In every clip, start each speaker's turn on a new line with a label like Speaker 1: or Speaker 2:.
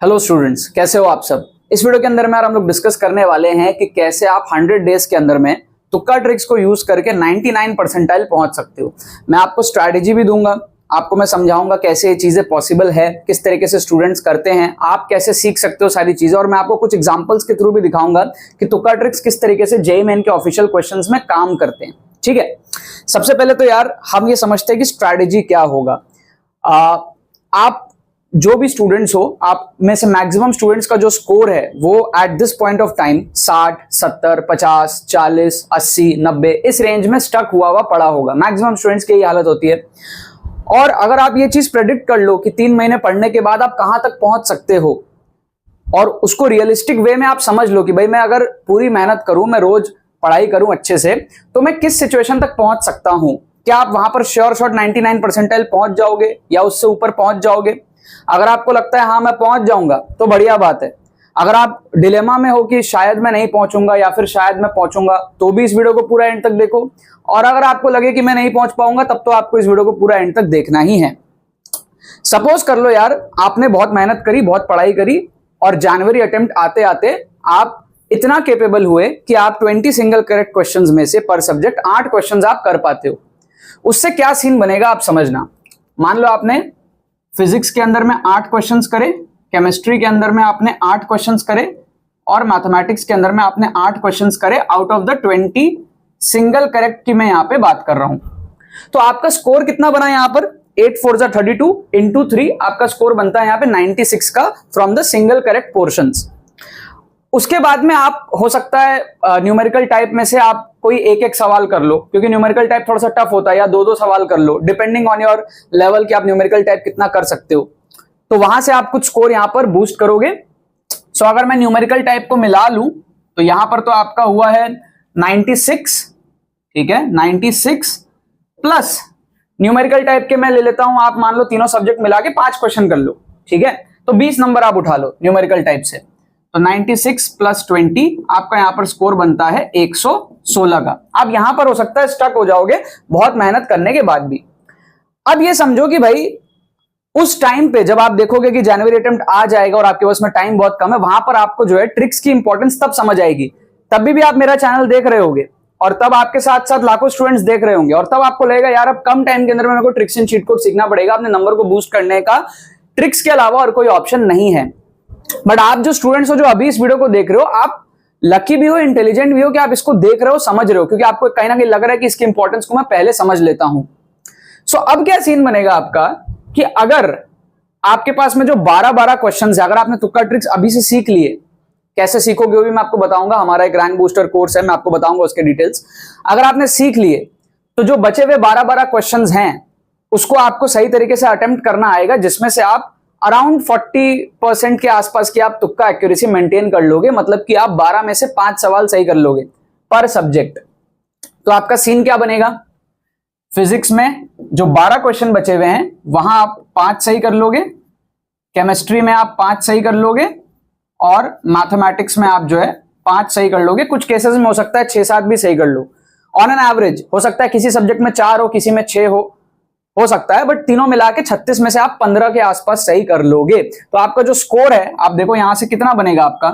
Speaker 1: Hello students, कैसे हो आप सब। इस वीडियो के अंदर में हम लोग डिस्कस करने वाले हैं कि कैसे आप 100 डेज के अंदर में तुक्का ट्रिक्स को यूज करके 99 परसेंटाइल पहुंच सकते हो। मैं आपको स्ट्रैटेजी भी दूंगा, आपको मैं समझाऊंगा कैसे ये चीजें पॉसिबल है, किस तरीके से स्टूडेंट्स करते हैं, आप कैसे सीख सकते हो सारी चीजें, और मैं आपको कुछ एग्जांपल्स के थ्रू भी दिखाऊंगा कि तुक्का ट्रिक्स किस तरीके से जेईई मेन के ऑफिशियल क्वेश्चंस में काम करते हैं। ठीक है, सबसे पहले तो यार हम ये समझते हैं कि स्ट्रैटेजी क्या होगा। आप जो भी स्टूडेंट्स हो, आप में से मैक्सिमम स्टूडेंट्स का जो स्कोर है वो at this point of time 60, 70, 50, 40, 80, 90 इस रेंज में स्टक हुआ पड़ा होगा। मैक्सिमम स्टूडेंट्स की यही हालत होती है। और अगर आप ये चीज प्रेडिक्ट कर लो कि 3 महीने पढ़ने के बाद आप कहां तक पहुंच सकते हो और उसको रियलिस्टिक वे में आप समझ लो कि भाई मैं अगर पूरी मेहनत करूं, मैं रोज पढ़ाई करूं अच्छे से, तो मैं किस सिचुएशन तक पहुंच सकता हूं। क्या आप वहां पर श्योर शॉट 99 परसेंटाइल पहुंच जाओगे या उससे ऊपर पहुंच जाओगे? अगर आपको लगता है हाँ मैं पहुंच जाऊंगा तो बढ़िया बात है। अगर आप डिलेमा में हो कि शायद मैं नहीं पहुंचूंगा या फिर शायद मैं पहुंचूंगा, तो भी इस वीडियो को पूरा एंड तक देखो। और अगर आपको लगे कि मैं नहीं पहुंच पाऊंगा, तब तो आपको इस वीडियो को पूरा एंड तक देखना ही है। सपोज कर लो यार, आपने बहुत मेहनत करी, बहुत पढ़ाई करी, और जनवरी अटेम्प्ट आते आते आप इतना केपेबल हुए कि आप 20 सिंगल करेक्ट क्वेश्चंस में से पर सब्जेक्ट 8 क्वेश्चंस आप कर पाते हो। उससे क्या सीन बनेगा आप समझना। मान लो आपने फिजिक्स के अंदर में 8 क्वेश्चंस करे, केमिस्ट्री के अंदर में आपने 8 क्वेश्चंस करे, और मैथमेटिक्स के अंदर में आपने 8 क्वेश्चंस करे out of the 20 single correct की मैं यहां पे बात कर रहा हूं। तो आपका स्कोर कितना बना यहां पर? 8 4 जा 32 इंटू 3 आपका स्कोर बनता है यहां पे 96 का from the single correct portions. उसके बाद में आप हो सकता है न्यूमेरिकल टाइप में से आप कोई एक एक सवाल कर लो, क्योंकि न्यूमेरिकल टाइप थोड़ा सा टफ होता है, या दो सवाल कर लो, डिपेंडिंग ऑन योर लेवल कि आप न्यूमेरिकल टाइप कितना कर सकते हो। तो वहां से आप कुछ स्कोर यहां पर बूस्ट करोगे। सो अगर मैं न्यूमेरिकल टाइप को मिला लूं तो यहां पर तो आपका हुआ है 96। ठीक है, 96 प्लस न्यूमेरिकल टाइप के मैं ले लेता हूं, आप मान लो तीनों सब्जेक्ट मिला के 5 क्वेश्चन कर लो। ठीक है, तो 20 नंबर आप उठा लो न्यूमेरिकल टाइप से। तो 96 प्लस 20 आपका यहां पर स्कोर बनता है 116 का। अब यहां पर हो सकता है स्टक हो जाओगे बहुत मेहनत करने के बाद भी। अब ये समझो कि भाई उस टाइम पे जब आप देखोगे कि जनवरी अटेम्प्ट आ जाएगा और आपके पास में टाइम बहुत कम है, वहां पर आपको जो है ट्रिक्स की इंपॉर्टेंस तब समझ आएगी। तभी भी आप मेरा चैनल देख रहे होगे, और तब आपके साथ साथ लाखों स्टूडेंट्स देख रहे होंगे, और तब आपको लगेगा यार अब कम टाइम के अंदर मेरे को ट्रिक्स एंड चीट कोड सीखना पड़ेगा। अपने नंबर को बूस्ट करने का ट्रिक्स के अलावा और कोई ऑप्शन नहीं है। बट आप जो स्टूडेंट्स हो जो अभी इस वीडियो को देख रहे हो, आप लकी भी हो, इंटेलिजेंट भी हो कि आप इसको देख रहे हो, समझ रहे हो, क्योंकि आपको कहीं ना कहीं लग रहा है कि इसकी इंपॉर्टेंस को मैं पहले समझ लेता हूं। सो अब क्या सीन बनेगा आपका कि अगर आपके पास में जो 12 क्वेश्चंस है, अगर आपने तुक्का ट्रिक्स अभी से सीख लिए, कैसे सीखोगे वो भी मैं आपको बताऊंगा। हमारा एक रैंक बूस्टर कोर्स है, मैं आपको बताऊंगा उसके डिटेल्स। अगर आपने सीख लिए तो जो बचे हुए 12 क्वेश्चंस हैं उसको आपको सही तरीके से अटेम्प्ट करना आएगा, जिसमें से आप अराउंड 40% के आसपास की आप तुक्का एक्यूरेसी मेंटेन कर लोगे। मतलब कि आप 12 में से 5 सवाल सही कर लोगे पर सब्जेक्ट। तो आपका सीन क्या बनेगा? फिजिक्स में जो 12 क्वेश्चन बचे हुए हैं वहां आप 5 सही कर लोगे, केमिस्ट्री में आप 5 सही कर लोगे, और मैथमेटिक्स में आप जो है 5 सही कर लोगे। कुछ केसेस में हो सकता है 6-7 भी सही कर लो। ऑन एन एवरेज हो सकता है किसी सब्जेक्ट में 4 हो, किसी में 6 हो सकता है, बट तीनों मिला के 36 में से आप 15 के आसपास सही कर लोगे। तो आपका जो स्कोर है आप देखो यहां से कितना बनेगा आपका।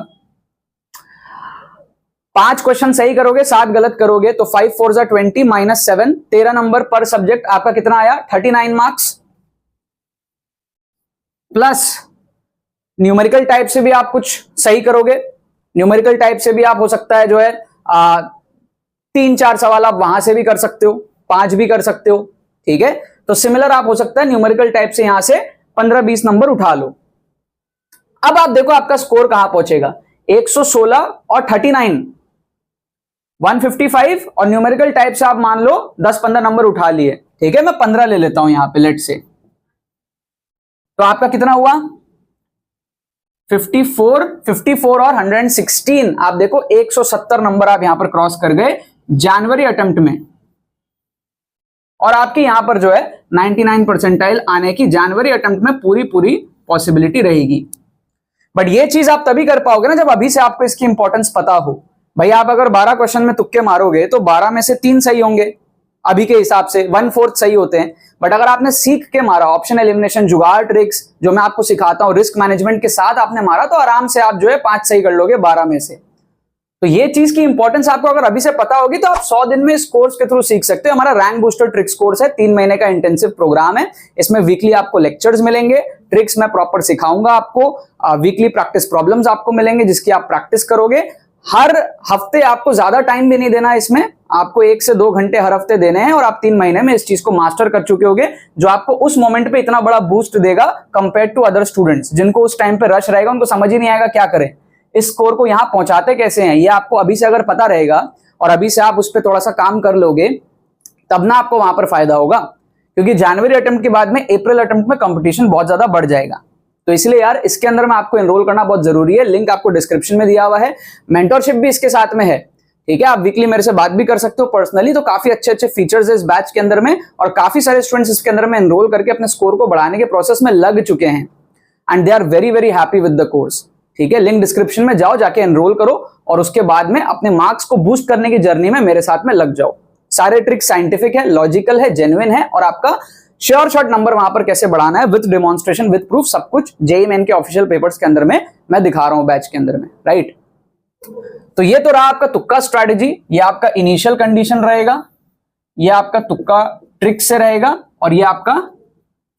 Speaker 1: 5 क्वेश्चन सही करोगे, 7 गलत करोगे, तो 5 4 जा 20 माइनस 7 13 नंबर पर सब्जेक्ट आपका कितना आया? 39 मार्क्स। प्लस न्यूमेरिकल टाइप से भी आप कुछ सही करोगे, न्यूमेरिकल टाइप से भी आप हो सकता है जो है 3-4 सवाल आप वहां से भी कर सकते हो, 5 भी कर सकते हो। ठीक है, तो सिमिलर आप हो सकता है न्यूमेरिकल टाइप से यहां से 15-20 नंबर उठा लो। अब आप देखो आपका स्कोर कहां पहुंचेगा। 116 और 39 155, और न्यूमेरिकल टाइप से आप मान लो 10-15 नंबर उठा लिए। ठीक है, मैं 15 ले लेता हूं यहां पे लेट से। तो आपका कितना हुआ? 54 और 116। आप देखो 170 नंबर आप यहां पर क्रॉस कर गए जनवरी अटेम्प्ट में, और आपके यहां पर जो है 99 परसेंटाइल आने की जनवरी अटेम्प्ट में पूरी पॉसिबिलिटी रहेगी। बट ये चीज आप तभी कर पाओगे ना जब अभी से आपको इसकी इंपॉर्टेंस पता हो। भाई आप अगर 12 क्वेश्चन में तुक्के मारोगे तो 12 में से 3 सही होंगे, अभी के हिसाब से 1/4 सही होते हैं। बट अगर आपने सीख के मारा, ऑप्शन एलिमिनेशन, जुगाड़ ट्रिक्स जो मैं आपको सिखाता हूं, रिस्क मैनेजमेंट के साथ आपने मारा, तो आराम से आप जो है 5 सही कर लोगे 12 में से। तो ये चीज की इंपॉर्टेंस आपको अगर अभी से पता होगी तो आप 100 दिन में इस कोर्स के थ्रू सीख सकते हो। हमारा रैंक बूस्टर ट्रिक्स कोर्स है, 3 महीने का इंटेंसिव प्रोग्राम है। इसमें वीकली आपको लेक्चर्स मिलेंगे, ट्रिक्स मैं प्रॉपर सिखाऊंगा आपको, वीकली प्रैक्टिस प्रॉब्लम्स आपको मिलेंगे जिसकी आप प्रैक्टिस करोगे। हर हफ्ते आपको ज्यादा टाइम भी नहीं देना है, इसमें आपको 1 से 2 घंटे हर हफ्ते देने हैं और आप 3 महीने में इस चीज को मास्टर कर चुके होगे, जो आपको उस मोमेंट पे इतना बड़ा बूस्ट देगा कंपेयर टू अदर स्टूडेंट्स जिनको उस टाइम पे रश रहेगा, उनको समझ ही नहीं आएगा क्या करें, इस स्कोर को यहां पहुंचाते कैसे हैं। ये आपको अभी से अगर पता रहेगा और अभी से आप उस पर थोड़ा सा काम कर लोगे, तब ना आपको वहां पर फायदा होगा। क्योंकि जनवरी अटेम्प्ट के बाद में अप्रैल अटेम्प्ट में कंपटीशन बहुत ज्यादा बढ़ जाएगा। तो इसलिए यार इसके अंदर में आपको एनरोल करना बहुत जरूरी है। लिंक आपको डिस्क्रिप्शन में दिया हुआ है, मेंटरशिप भी इसके साथ में है, ठीक है। आप वीकली मेरे से बात भी कर सकते हो पर्सनली। तो काफी अच्छे अच्छे फीचर्स है इस बैच के अंदर में, और काफी सारे स्टूडेंट्स इसके अंदर में एनरोल करके अपने स्कोर को बढ़ाने के प्रोसेस में लग चुके हैं and they are very very happy with the course, ठीक है। लिंक डिस्क्रिप्शन में जाओ, जाके एनरोल करो और उसके बाद में अपने मार्क्स को बूस्ट करने की जर्नी में मेरे साथ में लग जाओ। सारे ट्रिक्स साइंटिफिक है, लॉजिकल है, जेन्युइन है, और आपका श्योर शॉट नंबर वहां पर कैसे बढ़ाना है विद डेमोन्स्ट्रेशन विद प्रूफ, सब कुछ जेईई मेन के ऑफिशियल पेपर्स के अंदर में मैं दिखा रहा हूं बैच के अंदर में, राइट। तो ये तो रहा आपका तुक्का स्ट्रैटेजी, ये आपका इनिशियल कंडीशन रहेगा, ये आपका तुक्का ट्रिक से रहेगा, और ये आपका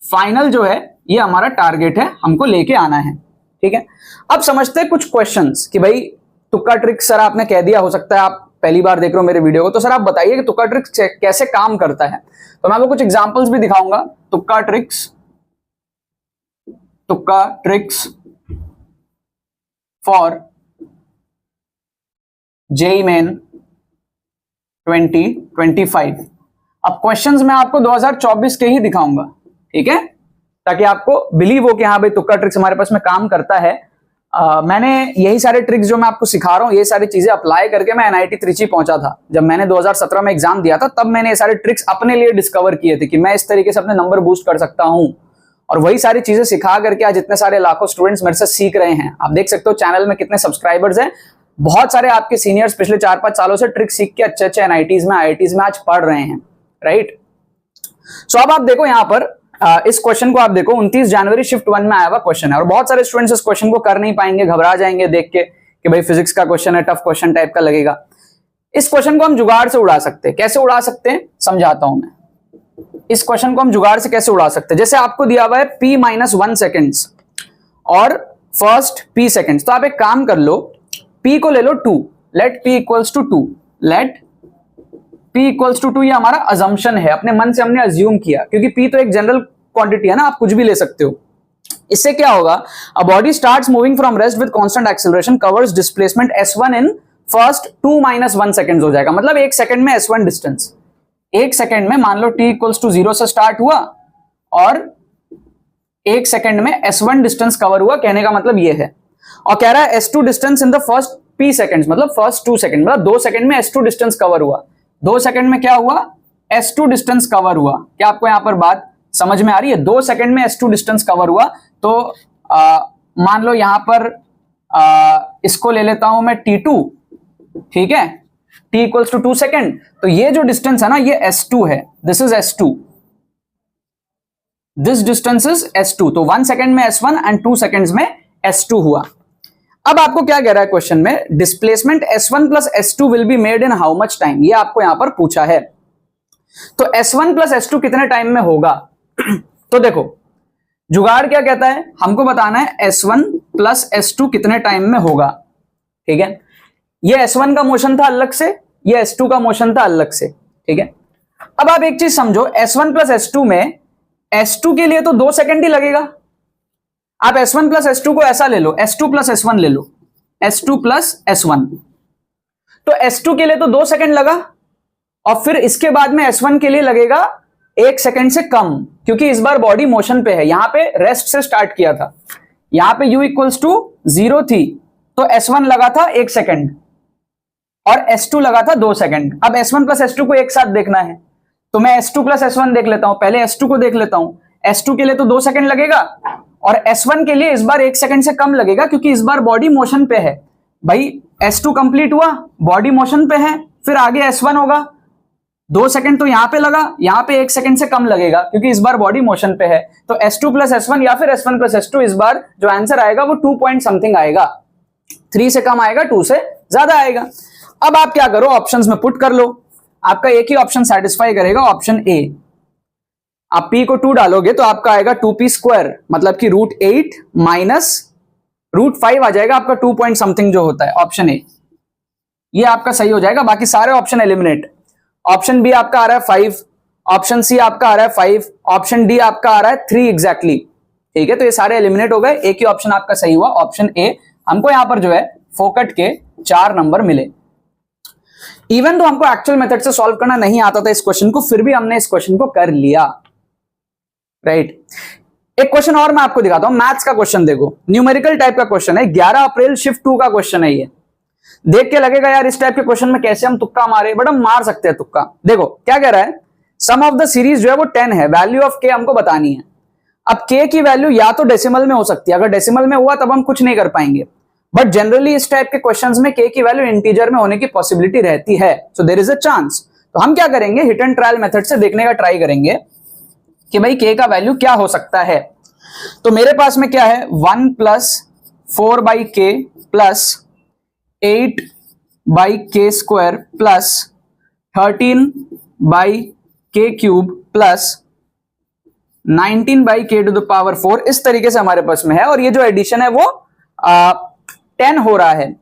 Speaker 1: फाइनल जो है ये हमारा टारगेट है, हमको लेके आना है, ठीक है। अब समझते हैं कुछ क्वेश्चंस कि भाई तुक्का ट्रिक सर आपने कह दिया, हो सकता है आप पहली बार देख रहे हो मेरे वीडियो को, तो सर आप बताइए कि तुक्का ट्रिक्स कैसे काम करता है। तो मैं आपको कुछ एग्जांपल्स भी दिखाऊंगा। तुक्का ट्रिक्स फॉर जेईई मेन 2025। अब क्वेश्चंस मैं आपको 2024 के ही दिखाऊंगा, ठीक है, ताकि आपको बिलीव हो कि हाँ भाई तुक्का ट्रिक्स हमारे पास में काम करता है। मैंने यही सारे ट्रिक्स जो मैं आपको सिखा रहा हूँ, ये सारी चीजें अप्लाई करके मैं एनआईटी त्रिची पहुंचा था। जब मैंने 2017 में एग्जाम दिया था, तब मैंने ये सारे ट्रिक्स अपने लिए डिस्कवर किए थे कि मैं इस तरीके से अपने नंबर बूस्ट कर सकता हूं, और वही सारी चीजें सिखा करके आज इतने सारे लाखों स्टूडेंट्स मेरे से सीख रहे हैं। आप देख सकते हो चैनल में कितने सब्सक्राइबर्स हैं। बहुत सारे आपके सीनियर्स पिछले 4-5 सालों से ट्रिक सीख के अच्छे अच्छे एनआईटीज में, आईआईटीज में आज पढ़ रहे हैं, राइट। सो अब आप देखो यहाँ पर इस क्वेश्चन को आप देखो, 29 जनवरी शिफ्ट 1 में आया हुआ क्वेश्चन है, और बहुत सारे स्टूडेंट्स इस क्वेश्चन को कर नहीं पाएंगे, घबरा जाएंगे देख के कि भाई फिजिक्स का क्वेश्चन है, टफ क्वेश्चन टाइप का लगेगा। इस क्वेश्चन को हम जुगाड़ से उड़ा सकते हैं। कैसे उड़ा सकते हैं समझाता हूं मैं। इस क्वेश्चन को हम जुगाड़ से कैसे उड़ा सकते हैं, जैसे आपको दिया हुआ है p-1 सेकेंड्स और फर्स्ट p सेकेंड्स, तो आप एक काम कर लो, p को ले लो 2, let p equals to 2, let p equals to 2। ये हमारा अजम्पशन है, अपने मन से हमने अज्यूम किया, क्योंकि p तो एक जनरल क्वांटिटी है ना, आप कुछ भी ले सकते हो। इससे क्या होगा, a body starts moving from rest with constant acceleration covers displacement s1 in first 2-1 seconds हो जाएगा। मतलब 1 सेकंड में s1 डिस्टेंस, 1 सेकंड में मान लो t इक्वल्स टू 0 से स्टार्ट हुआ और 1 सेकंड में s1 डिस्टेंस कवर हुआ, कहने का मतलब ये है। और कह रहा है s2 distance in the first p seconds, मतलब फर्स्ट 2 सेकंड, मतलब 2 सेकंड में s2 डिस्टेंस कवर हुआ। 2 सेकंड में क्या हुआ, s2 डिस्टेंस कवर हुआ। क्या आपको यहां पर बात समझ में आ रही है? 2 सेकंड में s2 डिस्टेंस कवर हुआ। तो मान लो यहां पर इसको ले लेता हूं मैं t2, ठीक है, t इक्वल्स टू 2 सेकेंड। तो ये जो डिस्टेंस है ना, ये s2 है, this is s2, this distance is s2। तो 1 सेकेंड में s1 एंड 2 सेकेंड्स में s2 हुआ। अब आपको क्या कह रहा है क्वेश्चन में, displacement s1 plus s2 will be made in how much time, ये आपको यहां पर पूछा है। तो s1 प्लस s2 कितने टाइम में होगा? तो देखो जुगाड़ क्या कहता है, हमको बताना है s1 प्लस s2 कितने टाइम में होगा, ठीक है। ये s1 का मोशन था अलग से, ये s2 का मोशन था अलग से, ठीक है। अब आप एक चीज समझो, s1 प्लस s2 में s2 के लिए तो 2 सेकंड ही लगेगा। आप s1 प्लस s2 को ऐसा ले लो, s2 प्लस s1 ले लो, s2 प्लस s1, तो s2 के लिए तो 2 सेकंड लगा, और फिर इसके बाद में s1 के लिए लगेगा 1 सेकंड से कम, क्योंकि इस बार बॉडी मोशन पे है। यहां पे रेस्ट से स्टार्ट किया था, यहां पे u इक्वल्स टू 0 थी, तो s1 लगा था 1 सेकंड और s2 लगा था 2 सेकंड। अब s1 प्लस s2 को एक साथ देखना है, तो मैं s2 प्लस s1 देख लेता हूं। पहले s2 को देख लेता हूं, s2 के लिए तो 2 सेकंड लगेगा, और s1 के लिए इस बार 1 सेकंड से कम लगेगा, क्योंकि इस बार बॉडी मोशन पे है। भाई s2 कंप्लीट हुआ, बॉडी मोशन पे है, फिर आगे s1 होगा, 2 सेकंड तो यहां पे लगा, यहां पे 1 सेकंड से कम लगेगा क्योंकि इस बार बॉडी मोशन पे है। तो S2 प्लस S1 या फिर S1 प्लस S2, इस बार जो आंसर आएगा वो 2 पॉइंट समथिंग आएगा, 3 से कम आएगा, 2 से ज्यादा आएगा। अब आप क्या करो, ऑप्शंस में पुट कर लो, आपका एक ही ऑप्शन सेटिस्फाई करेगा, ऑप्शन ए। आप p को 2 डालोगे तो आपका आएगा 2p स्क्वायर, मतलब कि √8 माइनस √5 आ जाएगा आपका 2 पॉइंट समथिंग जो होता है, ऑप्शन ए। ये आपका सही हो जाएगा, बाकी सारे ऑप्शन एलिमिनेट। ऑप्शन बी आपका आ रहा है 5, ऑप्शन सी आपका आ रहा है 5, ऑप्शन डी आपका आ रहा है 3 एग्जैक्टली। ठीक है, तो ये सारे एलिमिनेट हो गए, एक ही ऑप्शन आपका सही हुआ, ऑप्शन ए। हमको यहां पर जो है फोकट के 4 नंबर मिले। इवन तो हमको एक्चुअल मेथड से सॉल्व करना नहीं आता था इस क्वेश्चन को, फिर भी हमने इस क्वेश्चन को कर लिया, राइट। एक क्वेश्चन और मैं आपको दिखाता हूं, मैथ्स का क्वेश्चन देखो, न्यूमेरिकल टाइप का क्वेश्चन है, 11 अप्रैल शिफ्ट 2 का क्वेश्चन है ये। देख के लगेगा यार इस टाइप के क्वेश्चन में कैसे हम तुक्का मारे, बट हम मार सकते हैं तुक्का। देखो क्या कह रहा है, सम ऑफ द सीरीज जो है वो 10 है, वैल्यू ऑफ के हमको बतानी है। अब के की वैल्यू या तो डेसिमल में हो सकती है, अगर डेसिमल में हुआ तब हम कुछ नहीं कर पाएंगे, बट जनरली इस टाइप के क्वेश्चंस में के की वैल्यू इंटीजर में होने की पॉसिबिलिटी रहती है, so there is a chance. तो हम क्या करेंगे, हिट एंड ट्रायल मेथड से देखने का ट्राई करेंगे कि भाई के का वैल्यू क्या हो सकता है। तो मेरे पास में क्या है, 1 प्लस 4 बाई के प्लस 8 बाई के स्क्वायर प्लस 13 बाई के क्यूब प्लस 19 बाई के टू द पावर 4, इस तरीके से हमारे पास में है। और ये जो एडिशन है वो 10 हो रहा है,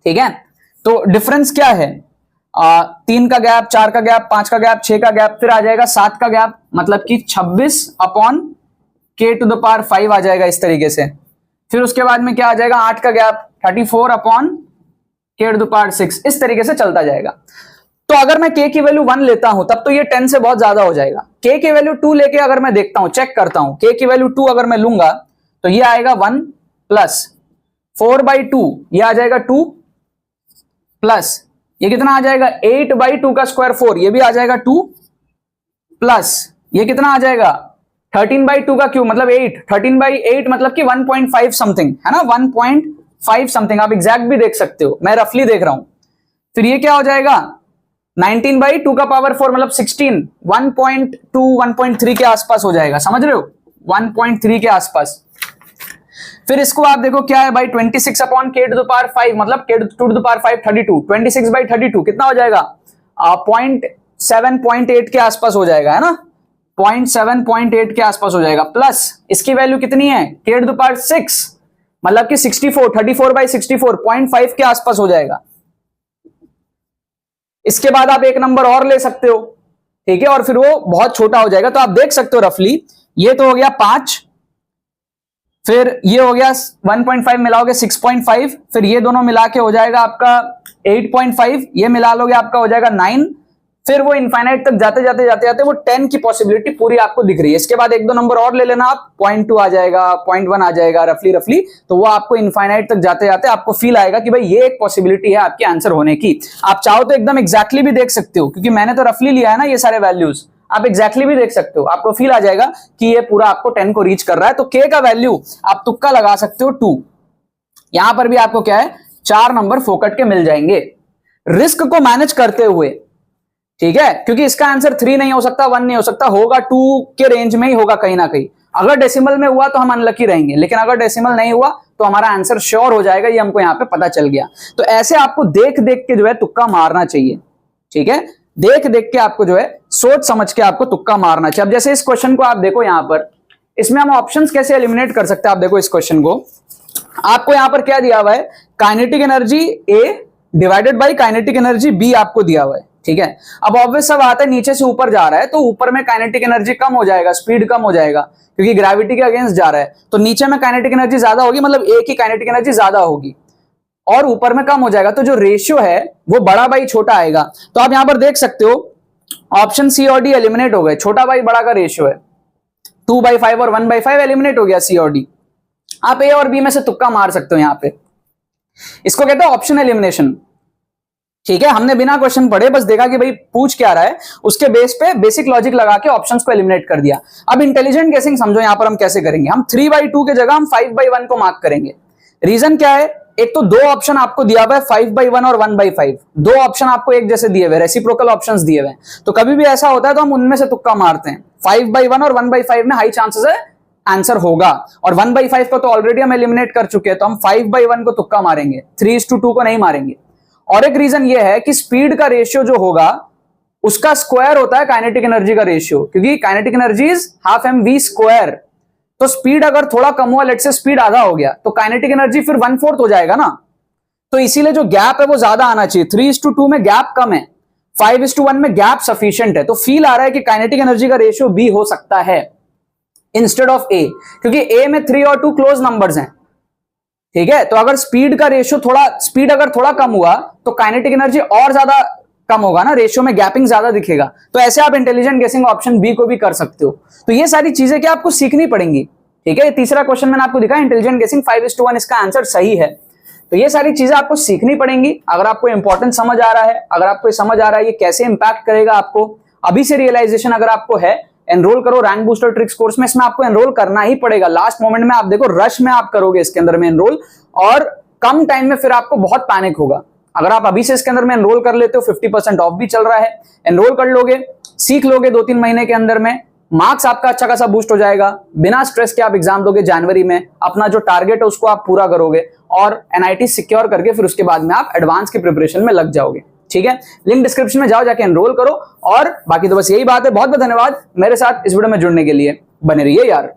Speaker 1: ठीक है। तो डिफरेंस क्या है, 3 का गैप, 4 का गैप, 5 का गैप, 6 का गैप, फिर आ जाएगा 7 का गैप, मतलब कि 26 अपॉन के टू द पावर 5 आ जाएगा इस तरीके से। फिर उसके बाद में क्या आ जाएगा, 8 का गैप, 34 अपॉन के टू द पावर 6, इस तरीके से चलता जाएगा। तो अगर मैं के की वैल्यू 1 लेता हूं तब तो ये 10 से बहुत ज्यादा हो जाएगा। के की वैल्यू 2 लेके अगर मैं देखता हूं, चेक करता हूं, के की वैल्यू 2 अगर मैं लूंगा तो ये आएगा 1 प्लस 4/2, ये आ जाएगा 2 प्लस ये कितना आ जाएगा, 8/2 का स्क्वायर 4, ये भी आ जाएगा 2 प्लस ये कितना आ जाएगा, 13/2 का क्यूब मतलब 8, 13/8 मतलब कि 1.5 समथिंग है ना, 1.5 समथिंग। आप एग्जैक्ट भी देख सकते हो, मैं रफली देख रहा हूं। फिर ये क्या हो जाएगा, 19/2 का पावर 4 मतलब 16, 1.2 1.3 के आसपास हो जाएगा, समझ रहे हो, 1.3 के आसपास। फिर इसको आप देखो क्या है भाई, 26 अपॉन के टू द पावर 5 मतलब के टू द पावर 5 32, 26/32 कितना हो जाएगा, 0.7 के आसपास हो जाएगा, है ना, 0.7 के आसपास हो जाएगा। प्लस इसकी वैल्यू कितनी है, के टू द पावर 6 मतलब कि 64, 34/64, 0.5 के आसपास हो जाएगा। इसके बाद आप एक नंबर और ले सकते हो, ठीक है, और फिर वो बहुत छोटा हो जाएगा। तो आप देख सकते हो रफली, ये तो हो गया 5, फिर ये हो गया 1.5 मिलाओगे 6.5, फिर ये दोनों मिला के हो जाएगा आपका 8.5, ये मिला लोगे आपका हो जाएगा 9, फिर वो इनफाइनाइट तक जाते जाते जाते जाते वो 10 की पॉसिबिलिटी पूरी आपको दिख रही है। इसके बाद एक दो नंबर और ले लेना आप, 0.2 आ जाएगा, 0.1 आ जाएगा, रफली तो वो आपको इनफाइनाइट तक जाते जाते आपको फील आएगा कि भाई ये एक पॉसिबिलिटी है आपके आंसर होने की। आप चाहो तो एकदम एग्जैक्टली भी देख सकते हो, क्योंकि मैंने तो रफली लिया है ना ये सारे वैल्यूज, आप एग्जैक्टली भी देख सकते हो, आपको फील आ जाएगा कि ये पूरा आपको 10 को रीच कर रहा है। तो के का वैल्यू आप तुक्का लगा सकते हो 2। यहां पर भी आपको क्या है, 4 नंबर फोकट के मिल जाएंगे रिस्क को मैनेज करते हुए, ठीक है, क्योंकि इसका आंसर 3 नहीं हो सकता, 1 नहीं हो सकता, होगा 2 के रेंज में ही होगा कहीं ना कहीं। अगर डेसिमल में हुआ तो हम अनलकी रहेंगे, लेकिन अगर डेसिमल नहीं हुआ तो हमारा आंसर श्योर हो जाएगा, ये हमको यहां पे पता चल गया। तो ऐसे आपको देख देख के जो है तुक्का मारना चाहिए, ठीक है, देख देख के आपको जो है सोच समझ के आपको तुक्का मारना चाहिए। अब जैसे इस क्वेश्चन को आप देखो, यहां पर इसमें हम ऑप्शंस कैसे एलिमिनेट कर सकते हैं। आप देखो इस क्वेश्चन को, आपको यहां पर क्या दिया हुआ है, kinetic energy A divided by kinetic energy B आपको दिया हुआ है, ठीक है। अब ऑब्वियस सब आता है, नीचे से ऊपर जा रहा है तो ऊपर में काइनेटिक एनर्जी कम हो जाएगा, स्पीड कम हो जाएगा, क्योंकि ग्रेविटी के अगेंस्ट जा रहा है। तो नीचे में काइनेटिक एनर्जी ज्यादा होगी, मतलब A की काइनेटिक एनर्जी ज्यादा होगी, और ऊपर में कम हो जाएगा। तो जो रेशियो है वो बड़ा बाई छोटा आएगा। तो आप यहां पर देख सकते हो ऑप्शन सी और डी एलिमिनेट हो गए, छोटा बाई बड़ा का रेशियो है 2/5 और 1/5 एलिमिनेट हो गया सी और डी। आप ए और बी में से तुक्का मार सकते हो यहां पे, इसको कहते हैं ऑप्शन एलिमिनेशन, ठीक है। हमने बिना क्वेश्चन पढ़े बस देखा कि भाई पूछ क्या रहा है, उसके बेस पे बेसिक लॉजिक लगा के ऑप्शंस को एलिमिनेट कर दिया। अब इंटेलिजेंट गेसिंग समझो, यहां पर हम कैसे करेंगे, हम 3/2 के जगह हम 5/1 को मार्क करेंगे। रीजन क्या है, एक तो दो ऑप्शन आपको दिया हुआ है 5/1 और 1/5, दो ऑप्शन आपको एक जैसे दिए हुए, रेसिप्रोकल ऑप्शंस दिए हुए, तो कभी भी ऐसा होता है तो हम उनमें से तुक्का मारते हैं। 5/1 और 1/5 में हाई चांसेस है आंसर होगा, और 1/5 को तो ऑलरेडी हम एलिमिनेट कर चुके हैं, तो हम 5/1 को तुक्का मारेंगे, 3:2 को नहीं मारेंगे। और एक रीजन ये है कि स्पीड का रेशियो जो होगा उसका स्क्वायर होता है काइनेटिक एनर्जी का रेशियो, क्योंकि काइनेटिक एनर्जी इज ½ mv²। तो स्पीड अगर थोड़ा कम हुआ, लेट से स्पीड आधा हो गया, तो काइनेटिक एनर्जी फिर 1/4 हो जाएगा ना। तो इसीलिए जो गैप है वो ज्यादा आना चाहिए। 3:2 में गैप कम है, 5:1 में गैप सफिशिएंट है, तो फील आ रहा है कि काइनेटिक एनर्जी का रेशियो बी हो सकता है इंस्टेड ऑफ ए, क्योंकि ए में 3 और 2 क्लोज नंबर्स हैं, ठीक है। तो अगर स्पीड का रेशियो स्पीड अगर थोड़ा कम हुआ तो काइनेटिक एनर्जी और ज्यादा कम होगा ना, रेशियो में गैपिंग ज्यादा दिखेगा। तो ऐसे आप इंटेलिजेंट गेसिंग ऑप्शन बी को भी कर सकते हो। तो ये सारी चीजें क्या आपको सीखनी पड़ेंगी, ठीक है। ये तीसरा क्वेश्चन मैंने आपको दिखा, इंटेलिजेंट गेसिंग 5:1, इसका आंसर सही है। तो ये सारी चीजें आपको सीखनी पड़ेंगी। अगर आपको इंपॉर्टेंट समझ आ रहा है, अगर आपको समझ आ रहा है ये कैसे इंपैक्ट करेगा आपको, अभी से रियलाइजेशन अगर आपको है, एनरोल करो रैंक बूस्टर ट्रिक्स कोर्स में। इसमें आपको एनरोल करना ही पड़ेगा, लास्ट मोमेंट में आप देखो रश में आप करोगे इसके अंदर में एनरोल, और कम टाइम में फिर आपको बहुत पैनिक होगा। अगर आप अभी से इसके अंदर में एनरोल कर लेते हो, 50% ऑफ भी चल रहा है, एनरोल कर लोगे, सीख लोगे 2-3 महीने के अंदर में, मार्क्स आपका अच्छा खासा बूस्ट हो जाएगा, बिना स्ट्रेस के आप एग्जाम दोगे जनवरी में, अपना जो टारगेट है उसको आप पूरा करोगे, और एनआईटी सिक्योर करके फिर उसके बाद में आप एडवांस की प्रिपरेशन में लग जाओगे, ठीक है। लिंक डिस्क्रिप्शन में जाओ, जाके एनरोल करो। और बाकी तो बस यही बात है। बहुत बहुत धन्यवाद मेरे साथ इस वीडियो में जुड़ने के लिए, बने रहिए यार।